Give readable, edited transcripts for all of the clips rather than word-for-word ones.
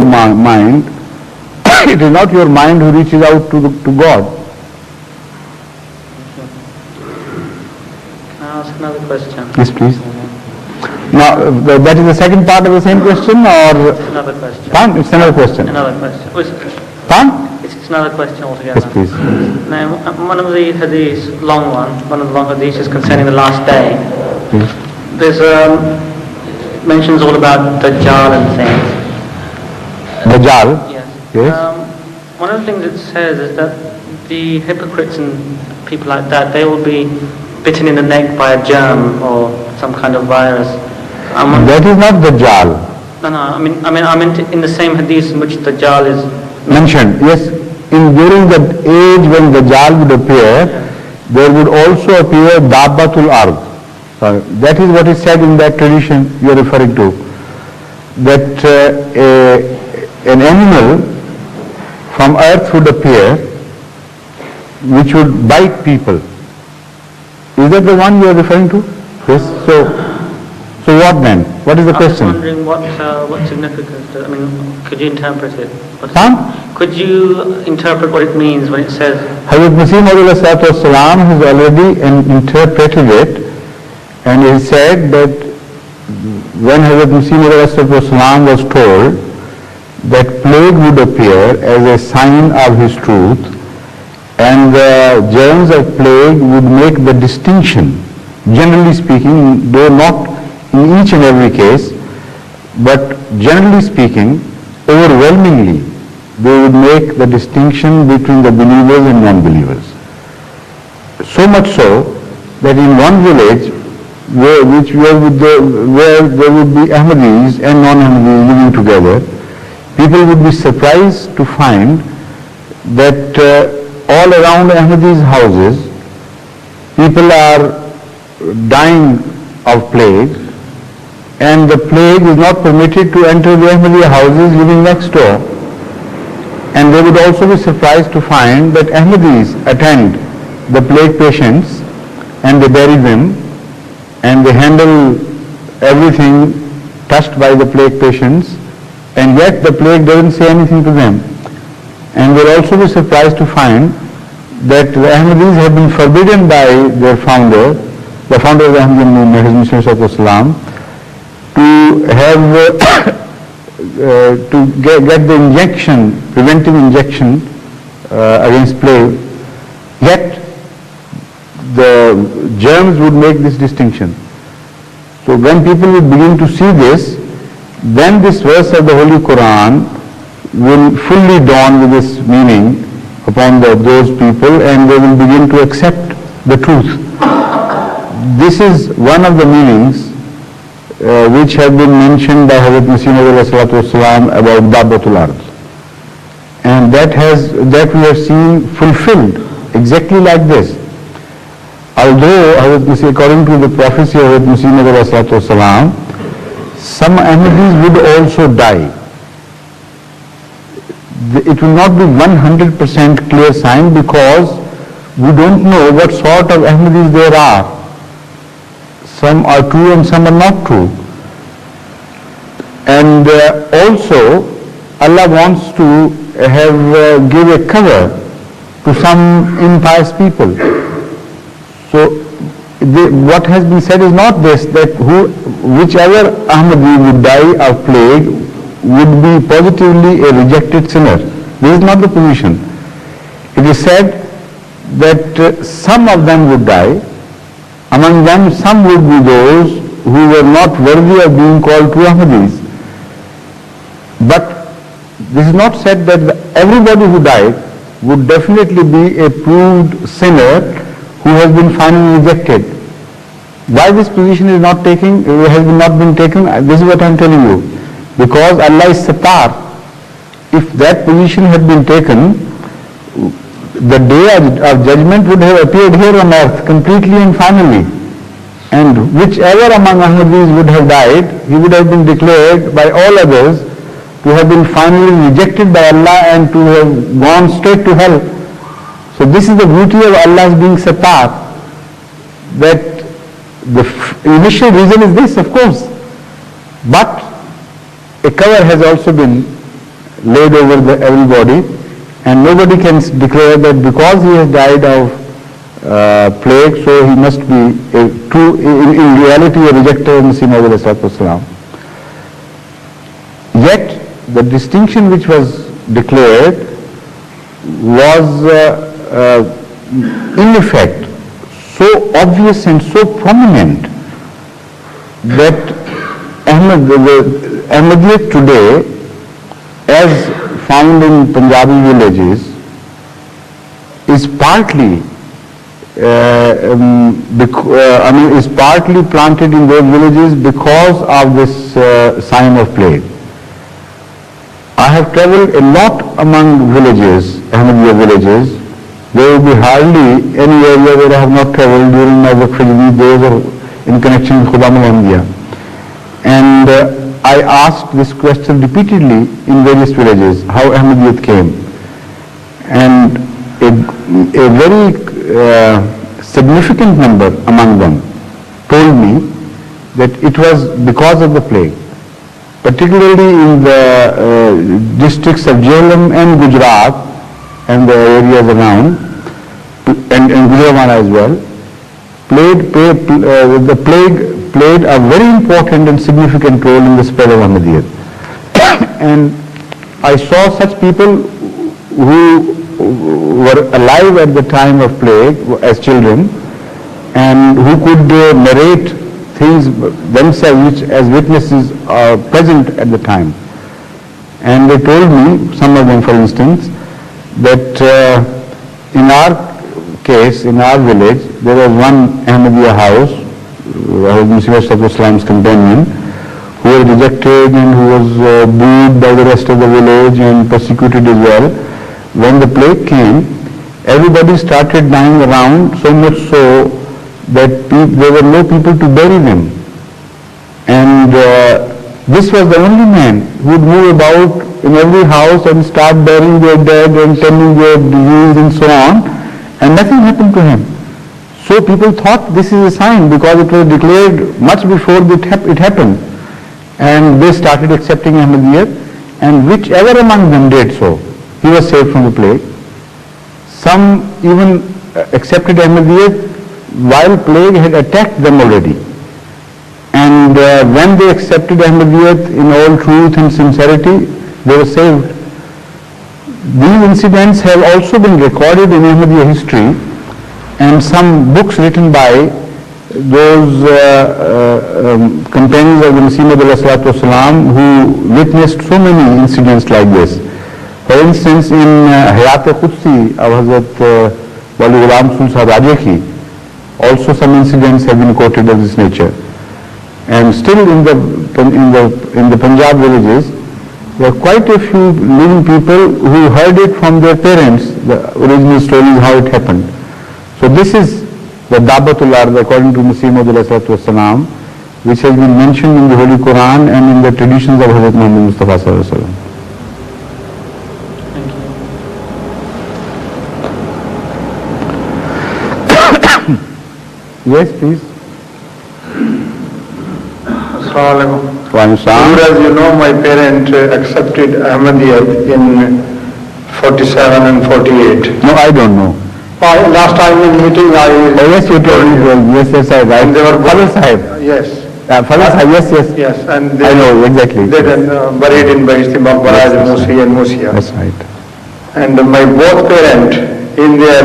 mind, it is not your mind who reaches out to God. Can I ask another question? Yes, please. Now, that is the second part of the same question, or? It's another question. Fine, it's another question. Another question. Fine? It's another question altogether. Yes, please. Now, one of the hadiths, one of the long hadiths is concerning the last day. Please. There's mentions all about Dajjal and things. Dajjal? Yes. Yes. One of the things it says is that the hypocrites and people like that, they will be bitten in the neck by a germ or some kind of virus. That is not Dajjal. No, I meant in the same hadith in which Dajjal is mentioned. Yes, during the age when Dajjal would appear, there would also appear Dabbatul Ard. That is what is said in that tradition you are referring to. That an animal from earth would appear which would bite people. Is that the one you are referring to? Yes. So what then? What is the question? I was wondering what significance does, could you interpret it? Could you interpret what it means when it says? Hadhrat Mirza Tahir has already interpreted it, and he said that when Hadhrat Mirza Tahir was told that plague would appear as a sign of his truth, and the germs of plague would make the distinction, generally speaking, though not in each and every case, but generally speaking, overwhelmingly, they would make the distinction between the believers and non-believers. So much so that in one village where there would be Ahmadis and non-Ahmadis living together, people would be surprised to find that all around Ahmadis' houses, people are dying of plague, and the plague is not permitted to enter the Ahmadi houses living next door. And they would also be surprised to find that Ahmadis attend the plague patients and they bury them and they handle everything touched by the plague patients, and yet the plague doesn't say anything to them. And they'll also be surprised to find that the Ahmadis have been forbidden by their founder, the founder of the Ahmadi movement, Hadhrat Mirza, to have to get the injection, preventive injection against plague, yet the germs would make this distinction. So when people will begin to see this, then this verse of the Holy Quran will fully dawn with its meaning upon those people, and they will begin to accept the truth. This is one of the meanings which have been mentioned by Hadhrat Mirza about Dabbatul Ard. And that we have seen fulfilled exactly like this. Although, according to the prophecy of Hadhrat Mirza, some Ahmadis would also die. It will not be 100% clear sign because we don't know what sort of Ahmadis there are. Some are true and some are not true. And also, Allah wants to give a cover to some impious people. So, what has been said is not this, that whichever Ahmadi would die of plague would be positively a rejected sinner. This is not the position. It is said that some of them would die. Among them, some would be those who were not worthy of being called true Ahmadis. But this is not said that everybody who died would definitely be a proved sinner who has been finally rejected. Why this position has not been taken, this is what I am telling you. Because Allah is Sattar. If that position had been taken, the day of judgment would have appeared here on earth completely and finally. And whichever among Ahmadis would have died, he would have been declared by all others to have been finally rejected by Allah and to have gone straight to hell. So this is the beauty of Allah's being Sattar, that the initial reason is this, of course, but a cover has also been laid over everybody, and nobody can declare that because he has died of plague, so he must be in reality a rejecter of Masih Maud alayhi salatu wasalam. Yet the distinction which was declared was in effect so obvious and so prominent that Ahmadiyyat today, as found in Punjabi villages, is partly is partly planted in those villages because of this sign of plague. I have traveled a lot among villages, Ahmadiyya villages. There will be hardly any area where I have not traveled during my Waqf days or in connection with Khudam al-Ahmadiyya. And I asked this question repeatedly in various villages, how Ahmadiyyat came. And a very significant number among them told me that it was because of the plague, particularly in the districts of Jhelum and Gujarat and the areas around, and Gujranwala as well. The plague played a very important and significant role in the spread of Ahmadiyyat. And I saw such people who were alive at the time of plague as children and who could narrate things themselves which as witnesses are present at the time. And they told me, some of them for instance, that in our case, in our village, there was one Ahmadiyya house, Hadhrat Mirza Tahir Ahmed's companion, who was rejected and who was booed by the rest of the village and persecuted as well. When the plague came, everybody started dying around, so much so that there were no people to bury them. And this was the only man who would move about in every house and start burying their dead and tending their disease and so on, and nothing happened to him. So people thought this is a sign because it was declared much before it happened. And they started accepting Ahmadiyyat, and whichever among them did so, he was saved from the plague. Some even accepted Ahmadiyyat while plague had attacked them already. And when they accepted Ahmadiyyat in all truth and sincerity, they were saved. These incidents have also been recorded in Ahmadiyya history, and some books written by those companions of the Masih Maud alayhi salatu wasalam who witnessed so many incidents like this. For instance, in Hayat-e-Qudsi of Hadhrat Wali Ghulam Sultan Rajeki, also some incidents have been quoted of this nature. And still in the Punjab villages, there are quite a few living people who heard it from their parents, the original stories, how it happened. So this is the Dabatul Ard according to Masih Maud alayhi salatu wasalam, which has been mentioned in the Holy Quran and in the traditions of Hadhrat Muhammad Mustafa sallallahu alaihi wasallam. Yes, please. Assalamualaikum. As you know, my parents accepted Ahmadiyyat in 47 and 48. No, I don't know. Last time in meeting yes, you told me. Yes, I right. And they were Father Sahib. Yes. Father Sahib, yes. Yes, and they, I know, exactly. They were buried in Bahishti Maqbaraj, Musi and Musia. That's right. And my both parents, in their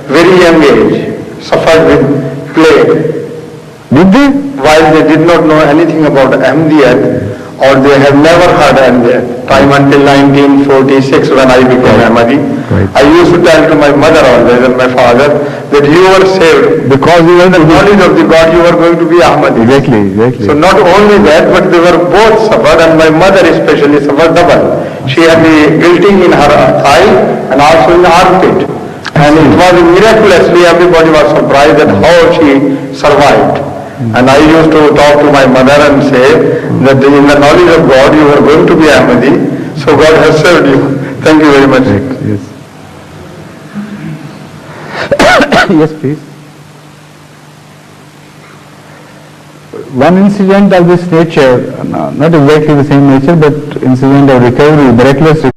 very young age, suffered with plague. Did they? While they did not know anything about Ahmadiyyat, or they have never heard Ahmadiyyat, time until 1946 when I became Ahmadi. Right. I used to tell to my mother always and my father that you were saved because you were the knowledge of the God, you were going to be Ahmadi. Exactly. So not only that, but they were both suffered, and my mother especially suffered double. She had the guilting in her thigh and also in the armpit. And it was miraculously, everybody was surprised at how she survived. And I used to talk to my mother and say that in the knowledge of God you are going to be Ahmadi, so God has served you. Thank you very much. Yes. Yes, please. One incident of this nature, not exactly the same nature, but incident of recovery, miraculous recovery.